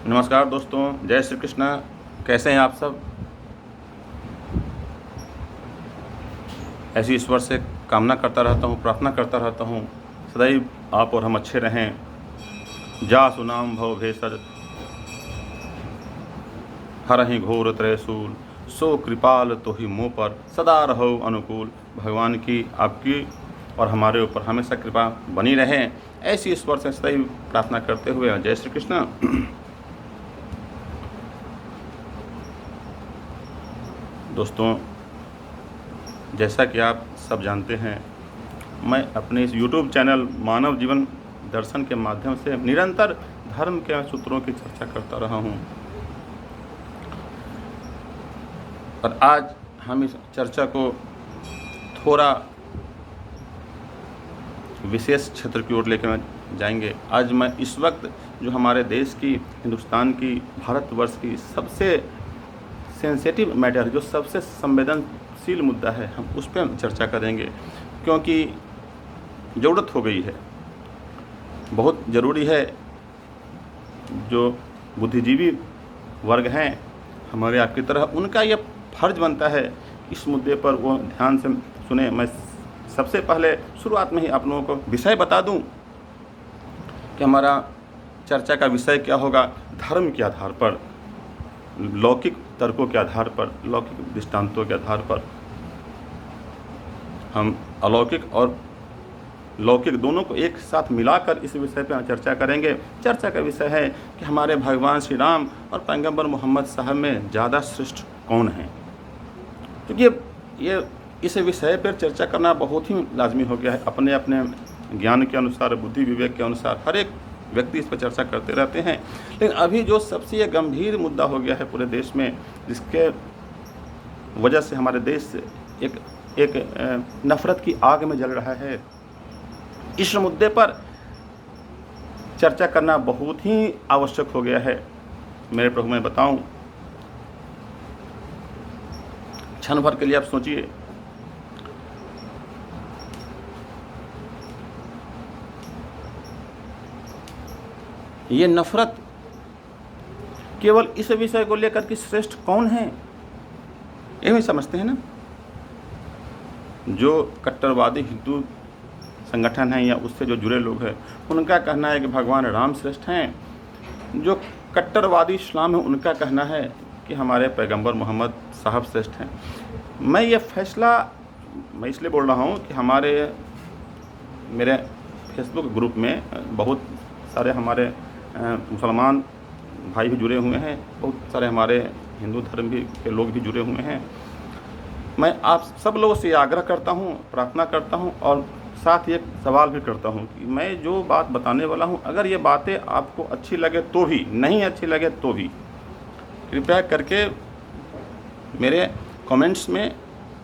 नमस्कार दोस्तों, जय श्री कृष्ण। कैसे हैं आप सब? ऐसी ईश्वर से कामना करता रहता हूँ, प्रार्थना करता रहता हूँ, सदैव आप और हम अच्छे रहें। जा सुनाम भव भेषज हरहि घोर त्रयसूल, सो कृपाल तो ही मुँह पर सदा रहो अनुकूल। भगवान की, आपकी और हमारे ऊपर हमेशा कृपा बनी रहे, ऐसी ईश्वर से सदैव प्रार्थना करते हुए जय श्री कृष्ण। दोस्तों, जैसा कि आप सब जानते हैं, मैं अपने इस YouTube चैनल मानव जीवन दर्शन के माध्यम से निरंतर धर्म के सूत्रों की चर्चा करता रहा हूँ। और आज हम इस चर्चा को थोड़ा विशेष क्षेत्र की ओर लेकर जाएंगे। आज मैं इस वक्त जो हमारे देश की, हिंदुस्तान की, भारतवर्ष की सबसे सेंसिटिव मैटर, जो सबसे संवेदनशील मुद्दा है, हम उस पर चर्चा करेंगे, क्योंकि ज़रूरत हो गई है, बहुत ज़रूरी है। जो बुद्धिजीवी वर्ग हैं हमारे आपकी तरह, उनका यह फर्ज बनता है इस मुद्दे पर वो ध्यान से सुने। मैं सबसे पहले शुरुआत में ही आप लोगों को विषय बता दूं कि हमारा चर्चा का विषय क्या होगा। धर्म के आधार पर, लौकिक तर्कों के आधार पर, लौकिक दृष्टांतों के आधार पर हम अलौकिक और लौकिक दोनों को एक साथ मिलाकर इस विषय पर चर्चा करेंगे। चर्चा का विषय है कि हमारे भगवान श्री राम और पैगंबर मोहम्मद साहब में ज़्यादा श्रेष्ठ कौन है। क्योंकि ये इस विषय पर चर्चा करना बहुत ही लाजमी हो गया है। अपने अपने ज्ञान के अनुसार, बुद्धि विवेक के अनुसार हर एक व्यक्ति इस पर चर्चा करते रहते हैं, लेकिन अभी जो सबसे ये गंभीर मुद्दा हो गया है पूरे देश में, जिसके वजह से हमारे देश एक नफ़रत की आग में जल रहा है, इस मुद्दे पर चर्चा करना बहुत ही आवश्यक हो गया है। मेरे प्रभु, मैं बताऊं, क्षण भर के लिए आप सोचिए, ये नफरत केवल इस विषय को लेकर कि श्रेष्ठ कौन है, ये भी समझते हैं ना। जो कट्टरवादी हिंदू संगठन हैं या उससे जो जुड़े लोग हैं, उनका कहना है कि भगवान राम श्रेष्ठ हैं। जो कट्टरवादी इस्लाम है, उनका कहना है कि हमारे पैगंबर मोहम्मद साहब श्रेष्ठ हैं। मैं ये फैसला मैं इसलिए बोल रहा हूँ कि मेरे फेसबुक ग्रुप में बहुत सारे हमारे मुसलमान भाई भी जुड़े हुए हैं, बहुत सारे हमारे हिंदू धर्म के लोग भी जुड़े हुए हैं। मैं आप सब लोगों से आग्रह करता हूँ, प्रार्थना करता हूँ और साथ ही एक सवाल भी करता हूँ कि मैं जो बात बताने वाला हूँ, अगर ये बातें आपको अच्छी लगे तो भी, नहीं अच्छी लगे तो भी, कृपया करके मेरे कमेंट्स में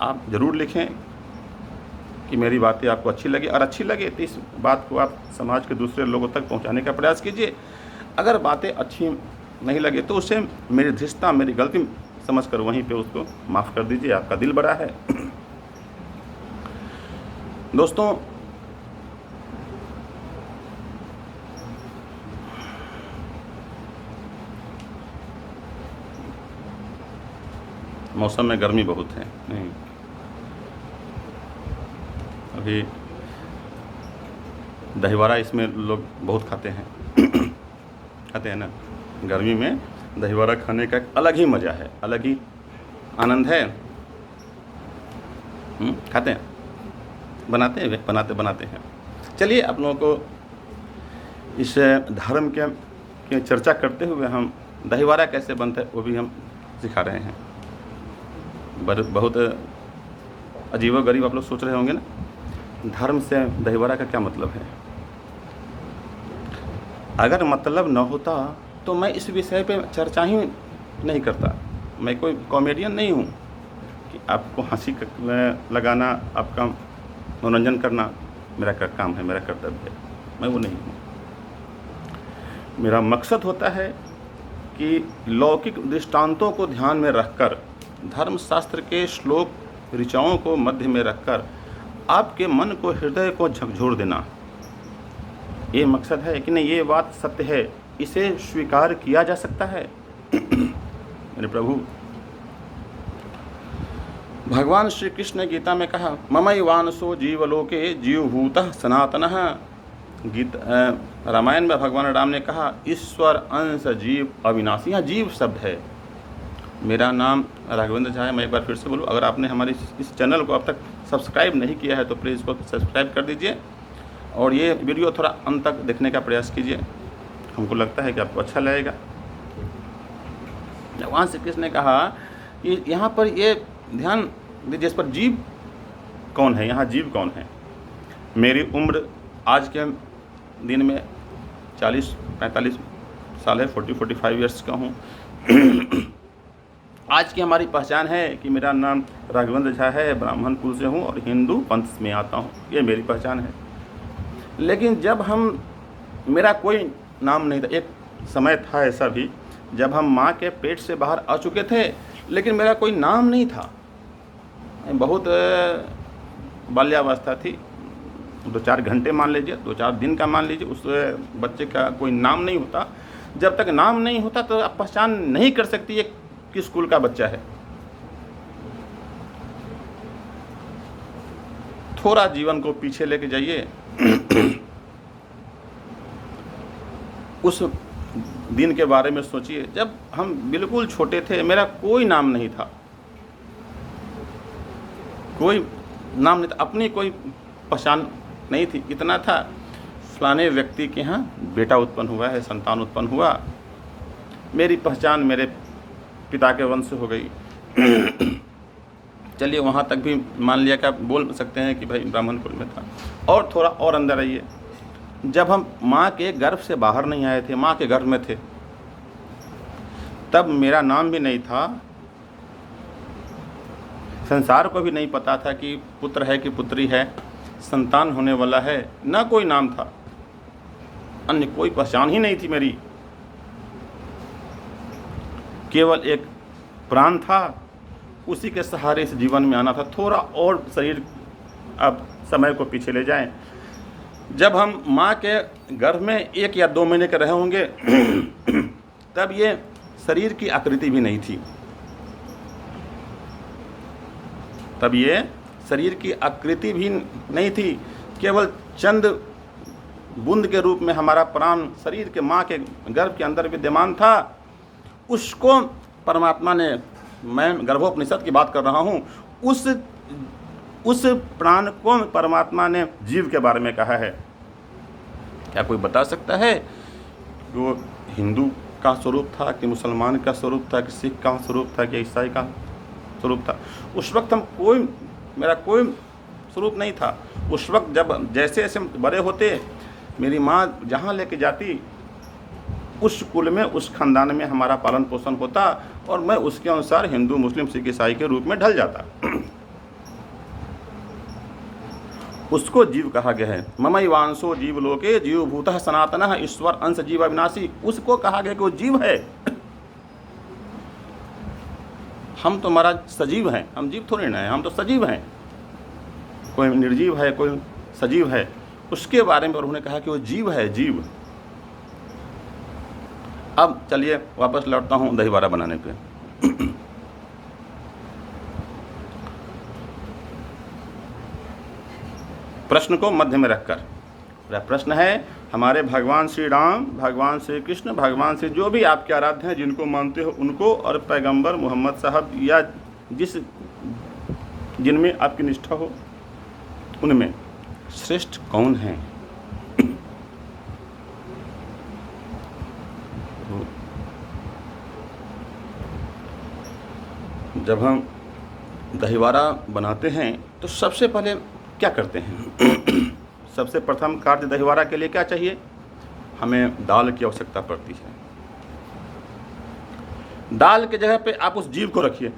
आप ज़रूर लिखें कि मेरी बातें आपको अच्छी लगी, और अच्छी लगे तो इस बात को आप समाज के दूसरे लोगों तक पहुंचाने का प्रयास कीजिए। अगर बातें अच्छी नहीं लगे तो उसे मेरी धृष्टता, मेरी गलती समझकर वहीं पे उसको माफ़ कर दीजिए, आपका दिल बड़ा है। दोस्तों, मौसम में गर्मी बहुत है, नहीं अभी दहीवड़ा इसमें लोग बहुत खाते हैं खाते हैं ना। गर्मी में दहीवड़ा खाने का एक अलग ही मज़ा है, अलग ही आनंद है। खाते हैं, बनाते हैं। चलिए, आप लोगों को इस धर्म के चर्चा करते हुए हम दहीवड़ा कैसे बनता है वो भी हम सिखा रहे हैं। बहुत अजीबोगरीब आप लोग सोच रहे होंगे ना, धर्म से दहीवड़ा का क्या मतलब है। अगर मतलब न होता तो मैं इस विषय पे चर्चा ही नहीं करता। मैं कोई कॉमेडियन नहीं हूँ कि आपको हंसी लगाना, आपका मनोरंजन करना मेरा काम है, मेरा कर्तव्य है। मैं वो नहीं हूँ। मेरा मकसद होता है कि लौकिक दृष्टांतों को ध्यान में रखकर, धर्मशास्त्र के श्लोक ऋचाओं को मध्य में रखकर आपके मन को, हृदय को झकझोर देना, ये मकसद है कि नहीं, ये बात सत्य है, इसे स्वीकार किया जा सकता है? मेरे प्रभु, भगवान श्री कृष्ण ने गीता में कहा, ममैवांसो जीवलोके जीवभूतः सनातनः। रामायण में भगवान राम ने कहा, ईश्वर अंश जीव अविनाशी। यहाँ जीव शब्द है। मेरा नाम राघवेंद्र झा है। मैं एक बार फिर से बोलूँ, अगर आपने हमारे इस चैनल को अब तक सब्सक्राइब नहीं किया है तो प्लीज़ इसको सब्सक्राइब कर दीजिए और ये वीडियो थोड़ा अंत तक देखने का प्रयास कीजिए। हमको लगता है कि आपको अच्छा लगेगा। भगवान श्री कृष्ण ने कहा कि यहाँ पर ये ध्यान दीजिए, इस पर जीव कौन है, यहाँ जीव कौन है। मेरी उम्र आज के दिन में 40-45 साल है, 40-45 ईयर्स का हूँ। आज की हमारी पहचान है कि मेरा नाम राघवेंद्र झा है, ब्राह्मण कुल से हूँ और हिंदू पंथ में आता हूँ, ये मेरी पहचान है। लेकिन जब मेरा कोई नाम नहीं था, एक समय था ऐसा भी जब हम माँ के पेट से बाहर आ चुके थे, लेकिन मेरा कोई नाम नहीं था। बहुत बाल्यावस्था थी, 2-4 घंटे मान लीजिए, 2-4 दिन का मान लीजिए, उस बच्चे का कोई नाम नहीं होता। जब तक नाम नहीं होता तो आप पहचान नहीं कर सकती ये किस स्कूल का बच्चा है। थोड़ा जीवन को पीछे लेके जाइए, उस दिन के बारे में सोचिए जब हम बिल्कुल छोटे थे, मेरा कोई नाम नहीं था, कोई नाम नहीं था, अपनी कोई पहचान नहीं थी। इतना था, फलाने व्यक्ति के यहाँ बेटा उत्पन्न हुआ है, संतान उत्पन्न हुआ, मेरी पहचान मेरे पिता के वंश से हो गई। चलिए वहाँ तक भी मान लिया कि आप बोल सकते हैं कि भाई ब्राह्मण कुल में था। और थोड़ा और अंदर आइए, जब हम माँ के गर्भ से बाहर नहीं आए थे, माँ के गर्भ में थे, तब मेरा नाम भी नहीं था, संसार को भी नहीं पता था कि पुत्र है कि पुत्री है, संतान होने वाला है, ना कोई नाम था, अन्य कोई पहचान ही नहीं थी मेरी। केवल एक प्राण था, उसी के सहारे इस जीवन में आना था। थोड़ा और शरीर, अब समय को पीछे ले जाएं, जब हम माँ के गर्भ में 1 या 2 महीने के रहे होंगे तब ये शरीर की आकृति भी नहीं थी, तब ये शरीर की आकृति भी नहीं थी, केवल चंद बूंद के रूप में हमारा प्राण शरीर के माँ के गर्भ के अंदर विद्यमान था। उसको परमात्मा ने, मैं गर्भोपनिषद की बात कर रहा हूँ, उस प्राण को परमात्मा ने जीव के बारे में कहा है। क्या कोई बता सकता है कि वो हिंदू का स्वरूप था कि मुसलमान का स्वरूप था कि सिख का स्वरूप था कि ईसाई का स्वरूप था? उस वक्त मेरा कोई स्वरूप नहीं था। उस वक्त जब जैसे जैसे बड़े होते, मेरी माँ जहाँ लेके जाती, उस कुल में, उस खानदान में हमारा पालन पोषण होता और मैं उसके अनुसार हिंदू, मुस्लिम, सिख, ईसाई के रूप में ढल जाता। उसको जीव कहा गया है। ममैवांसो जीवलोके जीवभूतः सनातनः, ईश्वर अंश जीव अविनाशी। उसको कहा गया कि वो जीव है। हम तो महाराज सजीव हैं, हम जीव थोड़ी ना हैं, हम तो सजीव हैं। कोई निर्जीव है, कोई सजीव है, उसके बारे में उन्होंने कहा कि वो जीव है, जीव। अब चलिए वापस लौटता हूँ दहीवारा बनाने पे। प्रश्न को मध्य में रखकर, प्रश्न है हमारे भगवान श्री राम, भगवान श्री कृष्ण, भगवान श्री जो भी आपके आराध्य हैं, जिनको मानते हो उनको, और पैगंबर मोहम्मद साहब या जिनमें आपकी निष्ठा हो, उनमें श्रेष्ठ कौन है? जब हम दहीवारा बनाते हैं तो सबसे पहले क्या करते हैं? सबसे प्रथम कार्य दहीवारा के लिए क्या चाहिए? हमें दाल की आवश्यकता पड़ती है। दाल के जगह पे आप उस जीव को रखिए।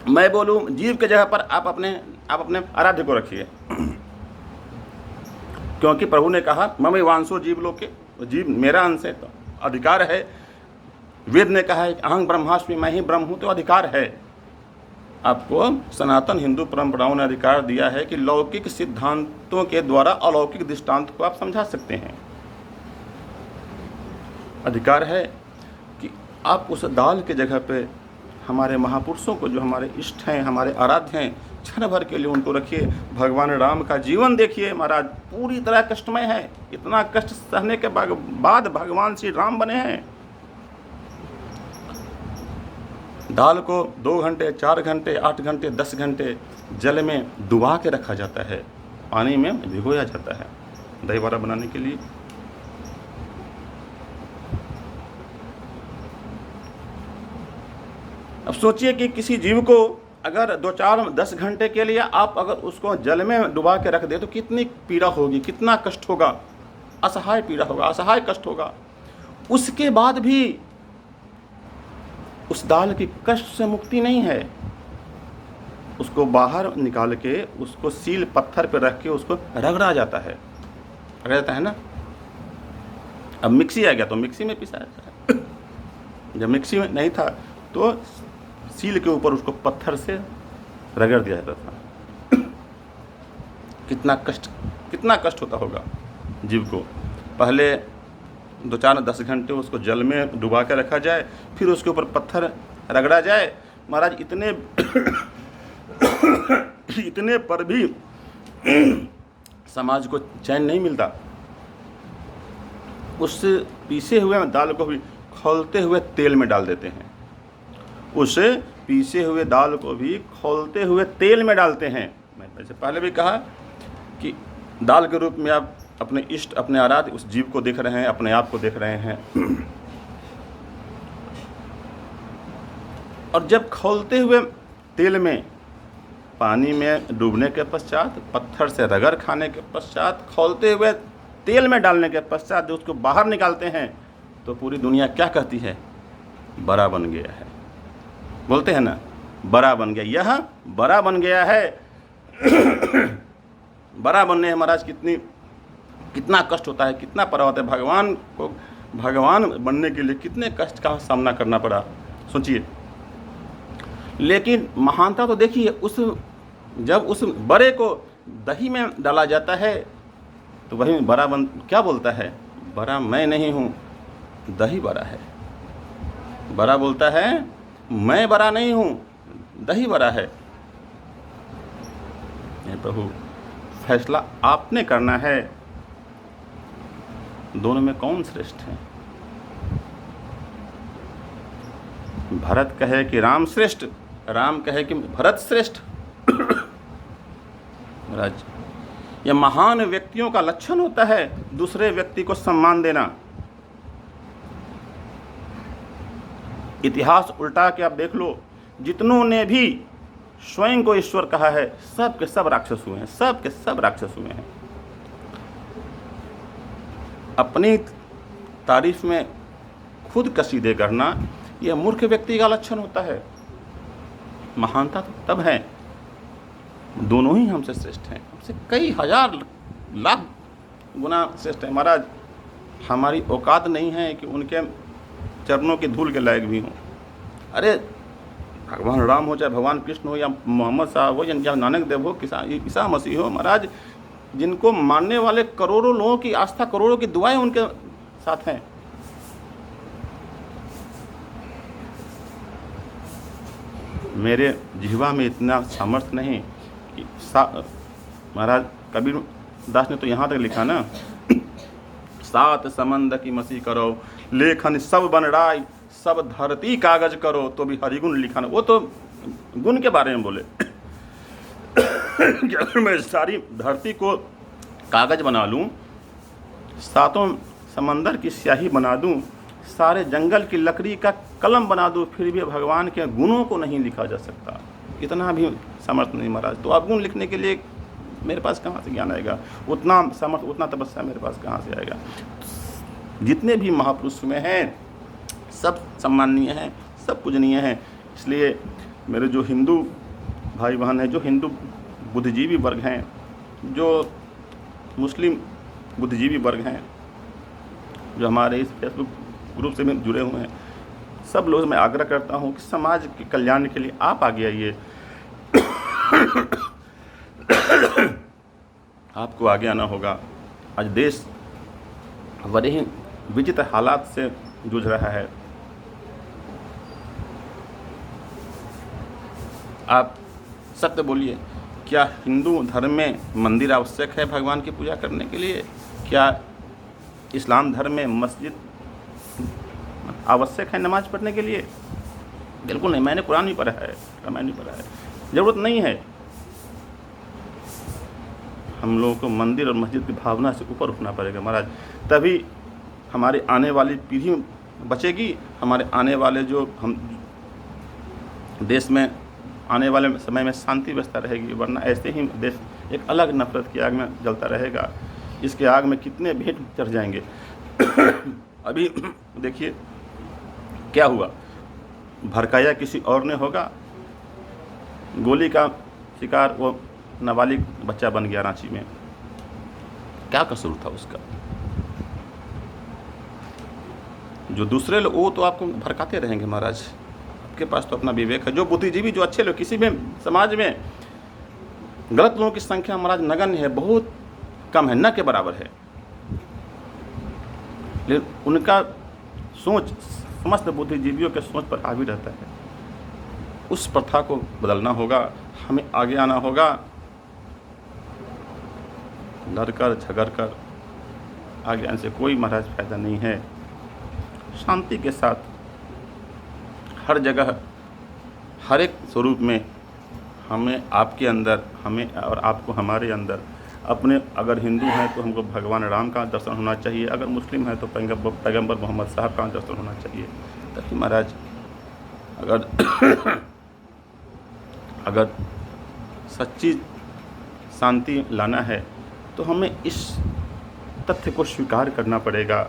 मैं बोलूं जीव के जगह पर आप अपने आराध्य को रखिए, क्योंकि प्रभु ने कहा ममैवांसो जीवलोके, जीव मेरा अंश है, तो अधिकार है। वेद ने कहा है कि अहं ब्रह्मास्मि, मैं ही ब्रह्म हूँ, तो अधिकार है। आपको सनातन हिंदू परंपराओं ने अधिकार दिया है कि लौकिक सिद्धांतों के द्वारा अलौकिक दृष्टांत को आप समझा सकते हैं। अधिकार है कि आप उस दाल के जगह पे हमारे महापुरुषों को, जो हमारे इष्ट हैं, हमारे आराध्य हैं, क्षण भर के लिए उनको रखिए। भगवान राम का जीवन देखिए महाराज, पूरी तरह कष्टमय है। इतना कष्ट सहने के बाद भगवान श्री राम बने हैं। दाल को 2 घंटे, 4 घंटे, 8 घंटे, 10 घंटे जल में डुबा के रखा जाता है, पानी में भिगोया जाता है दही बड़ा बनाने के लिए। अब सोचिए कि किसी जीव को अगर 2, 4, 10 घंटे के लिए आप अगर उसको जल में डुबा के रख दे तो कितनी पीड़ा होगी, कितना कष्ट होगा, असहाय पीड़ा होगा, असहाय कष्ट होगा। उसके बाद भी उस दाल की कष्ट से मुक्ति नहीं है। उसको बाहर निकाल के उसको सील पत्थर पर रख के उसको रगड़ा जाता है, रगड़ा जाता है ना। अब मिक्सी आ गया तो मिक्सी में पिसा जाता है। जब मिक्सी में नहीं था तो सील के ऊपर उसको पत्थर से रगड़ दिया जाता था। कितना कष्ट होता होगा जीव को। पहले 2, 4, 10 घंटे उसको जल में डुबा के रखा जाए, फिर उसके ऊपर पत्थर रगड़ा जाए। महाराज इतने पर भी समाज को चैन नहीं मिलता। उस पीसे हुए दाल को भी खौलते हुए तेल में डाल देते हैं। उस पीसे हुए दाल को भी खौलते हुए तेल में डालते हैं। मैंने वैसे पहले भी कहा कि दाल के रूप में आप अपने इष्ट, अपने आराध्य उस जीव को देख रहे हैं, अपने आप को देख रहे हैं। और जब खौलते हुए तेल में, पानी में डूबने के पश्चात, पत्थर से रगड़ खाने के पश्चात, खौलते हुए तेल में डालने के पश्चात जो उसको बाहर निकालते हैं तो पूरी दुनिया क्या कहती है? बड़ा बन गया है। बोलते हैं ना, बड़ा बन गया, यह बड़ा बन गया है। बड़ा बनने महाराज कितना कष्ट होता है, कितना पर्वत है। भगवान को भगवान बनने के लिए कितने कष्ट का सामना करना पड़ा, सोचिए। लेकिन महानता तो देखिए, जब उस बड़े को दही में डाला जाता है तो वही बड़ा क्या बोलता है? बड़ा मैं नहीं हूँ, दही बड़ा है। बड़ा बोलता है मैं बड़ा नहीं हूँ, दही बड़ा है। प्रभु, फैसला आपने करना है, दोनों में कौन श्रेष्ठ है? भरत कहे कि राम श्रेष्ठ, राम कहे कि भरत श्रेष्ठ। महाराज, यह महान व्यक्तियों का लक्षण होता है, दूसरे व्यक्ति को सम्मान देना। इतिहास उल्टा के आप देख लो, जितनों ने भी स्वयं को ईश्वर कहा है, सब के सब राक्षस हुए हैं, सब के सब राक्षस हुए हैं। अपनी तारीफ में खुद कसीदे करना यह मूर्ख व्यक्ति का लक्षण होता है। महानता तो तब है, दोनों ही हमसे श्रेष्ठ हैं, हमसे कई हजार लाख गुना श्रेष्ठ है। महाराज, हमारी औकात नहीं है कि उनके चरणों की धूल के लायक भी हों। अरे भगवान राम हो, चाहे भगवान कृष्ण हो, या मोहम्मद साहब हो, या नानक देव हो, ईसा मसीह हो, महाराज जिनको मानने वाले करोड़ों लोगों की आस्था, करोड़ों की दुआएं उनके साथ हैं। मेरे जिह्वा में इतना सामर्थ्य नहीं कि महाराज कबीर दास ने तो यहाँ तक लिखा ना, 7 समंद की मसी करो, लेखन सब बन राय, सब धरती कागज करो, तो भी हरिगुण लिखा ना। वो तो गुण के बारे में बोले कि अगर मैं सारी धरती को कागज बना लूँ, 7 समंदर की स्याही बना दूँ, सारे जंगल की लकड़ी का कलम बना दूँ, फिर भी भगवान के गुणों को नहीं लिखा जा सकता। इतना भी समर्थ नहीं महाराज। तो अवगुण लिखने के लिए मेरे पास कहाँ से ज्ञान आएगा? उतना समर्थ, उतना तपस्या मेरे पास कहाँ से आएगा? जितने भी महापुरुष में हैं सब सम्माननीय हैं, सब पूजनीय हैं। इसलिए मेरे जो हिंदू भाई बहन हैं, जो हिंदू बुद्धिजीवी वर्ग हैं, जो मुस्लिम बुद्धिजीवी वर्ग हैं, जो हमारे इस फेसबुक ग्रुप से भी जुड़े हुए हैं, सब लोग मैं आग्रह करता हूँ कि समाज के कल्याण के लिए आप आगे आइए। आपको आगे आना होगा। आज देश बड़े ही विचित्र हालात से जूझ रहा है। आप सत्य बोलिए, क्या हिंदू धर्म में मंदिर आवश्यक है भगवान की पूजा करने के लिए? क्या इस्लाम धर्म में मस्जिद आवश्यक है नमाज़ पढ़ने के लिए? बिल्कुल नहीं। मैंने कुरान भी पढ़ा है, रामायण भी पढ़ा है, ज़रूरत नहीं है। हम लोगों को मंदिर और मस्जिद की भावना से ऊपर उठना पड़ेगा महाराज, तभी हमारी आने वाली पीढ़ी बचेगी। हमारे आने वाले जो हम देश में आने वाले समय में शांति व्यवस्था रहेगी, वरना ऐसे ही देश एक अलग नफरत की आग में जलता रहेगा। इसके आग में कितने भेंट चढ़ जाएंगे। अभी देखिए क्या हुआ, भड़काया किसी और ने होगा, गोली का शिकार वो नाबालिग बच्चा बन गया रांची में। क्या कसूर था उसका? जो दूसरे लोग वो तो आपको भड़काते रहेंगे महाराज। आपके पास तो अपना विवेक है। जो बुद्धिजीवी, जो अच्छे लोग, किसी भी समाज में गलत लोगों की संख्या महाराज नगण्य है, बहुत कम है, न के बराबर है। लेकिन उनका सोच समस्त बुद्धिजीवियों के सोच पर हावी रहता है। उस प्रथा को बदलना होगा, हमें आगे आना होगा। लड़कर झगड़कर आगे आने से कोई महाराज फायदा नहीं है। शांति के साथ हर जगह, हर एक स्वरूप में हमें आपके अंदर, हमें और आपको हमारे अंदर अपने, अगर हिंदू हैं तो हमको भगवान राम का दर्शन होना चाहिए, अगर मुस्लिम हैं तो पैगंबर मोहम्मद साहब का दर्शन होना चाहिए। तभी महाराज अगर सच्ची शांति लाना है तो हमें इस तथ्य को स्वीकार करना पड़ेगा।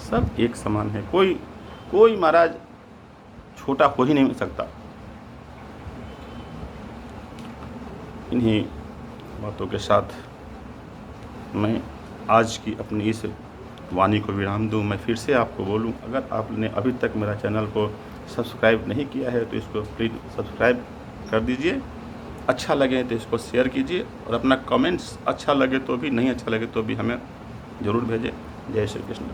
सब एक समान है, कोई महाराज छोटा हो ही नहीं सकता। इन्हीं बातों के साथ मैं आज की अपनी इस वाणी को विराम दूं। मैं फिर से आपको बोलूं, अगर आपने अभी तक मेरा चैनल को सब्सक्राइब नहीं किया है तो इसको प्लीज़ सब्सक्राइब कर दीजिए। अच्छा लगे तो इसको शेयर कीजिए, और अपना कमेंट्स अच्छा लगे तो भी, नहीं अच्छा लगे तो भी हमें ज़रूर भेजें। जय श्री कृष्ण।